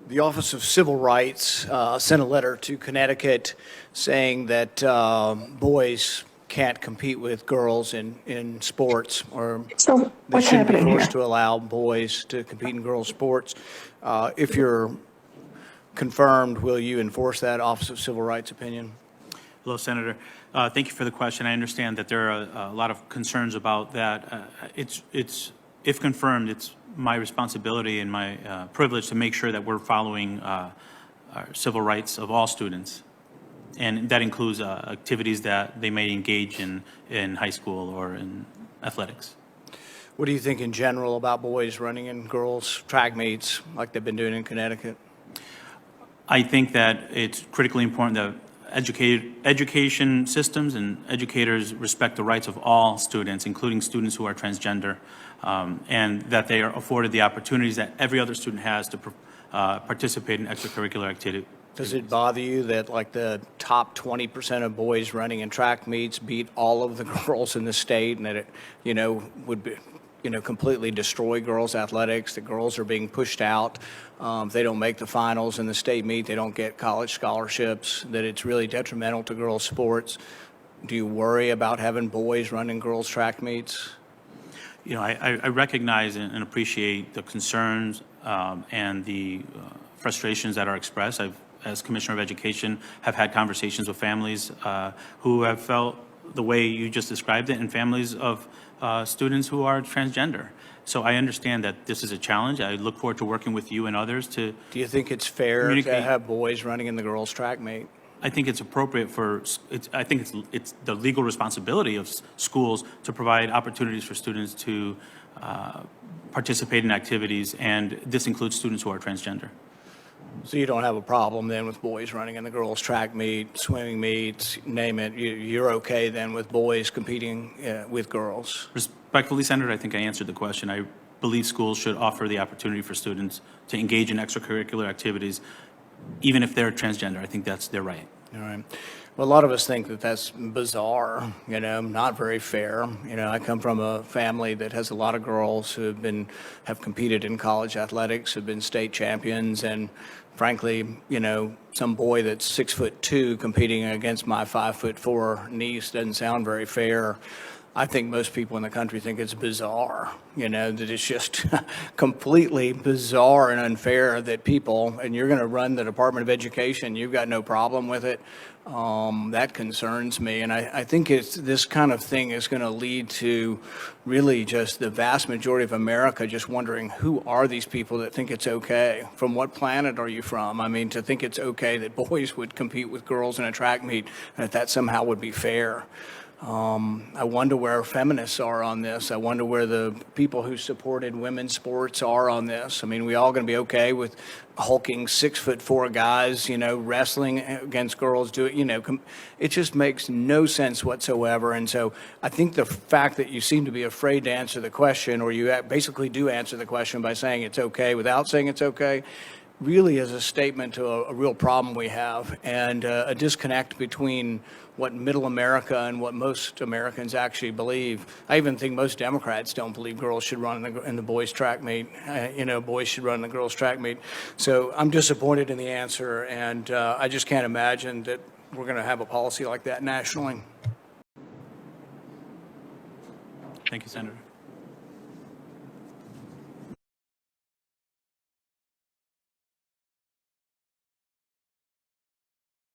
The Office of Civil Rights sent a letter to Connecticut saying that boys can't compete with girls in sports, or So they what's shouldn't be happening here? forced to allow boys to compete in girls' sports. If you're confirmed, will you enforce that Office of Civil Rights opinion? Hello, Senator. Thank you for the question. I understand that there are a lot of concerns about that. If confirmed, it's my responsibility and my privilege to make sure that we're following our civil rights of all students. And that includes activities that they may engage in high school or in athletics. What do you think in general about boys running in girls' track meets like they've been doing in Connecticut? I think that it's critically important that education systems and educators respect the rights of all students, including students who are transgender, and that they are afforded the opportunities that every other student has to participate in extracurricular activity. Does it bother you that like the top 20% of boys running in track meets beat all of the girls in the state, and that it, would be, completely destroy girls' athletics, that girls are being pushed out? If they don't make the finals in the state meet, they don't get college scholarships, that it's really detrimental to girls' sports. Do you worry about having boys running girls' track meets? I recognize and appreciate the concerns and the frustrations that are expressed. As Commissioner of Education, have had conversations with families who have felt the way you just described it, and families of students who are transgender. So I understand that this is a challenge. I look forward to working with you and others to. Do you think it's fair to have boys running in the girls' track meet? I think it's appropriate I think it's the legal responsibility of schools to provide opportunities for students to participate in activities, and this includes students who are transgender. So you don't have a problem then with boys running in the girls' track meet, swimming meets, name it. You're okay then with boys competing with girls? Respectfully, Senator, I think I answered the question. I believe schools should offer the opportunity for students to engage in extracurricular activities, even if they're transgender. I think that's their right. All right. Well, a lot of us think that that's bizarre, not very fair. I come from a family that has a lot of girls who have competed in college athletics, have been state champions, and frankly, some boy that's 6'2" competing against my 5'4" niece doesn't sound very fair. I think most people in the country think it's bizarre, that it's just completely bizarre and unfair that people, and you're going to run the Department of Education, you've got no problem with it. That concerns me, and I think this kind of thing is going to lead to really just the vast majority of America just wondering, who are these people that think it's okay? From what planet are you from? I mean, to think it's okay that boys would compete with girls in a track meet, and that somehow would be fair. I wonder where feminists are on this. I wonder where the people who supported women's sports are on this. I mean, we all going to be okay with hulking 6'4" guys, wrestling against girls? It just makes no sense whatsoever. And so I think the fact that you seem to be afraid to answer the question, or you basically do answer the question by saying it's okay without saying it's okay, really is a statement to a real problem we have, and a disconnect between what middle America and what most Americans actually believe. I even think most Democrats don't believe girls should run in the boys' track meet. Boys should run in the girls' track meet. So I'm disappointed in the answer, and I just can't imagine that we're going to have a policy like that nationally. Thank you, Senator.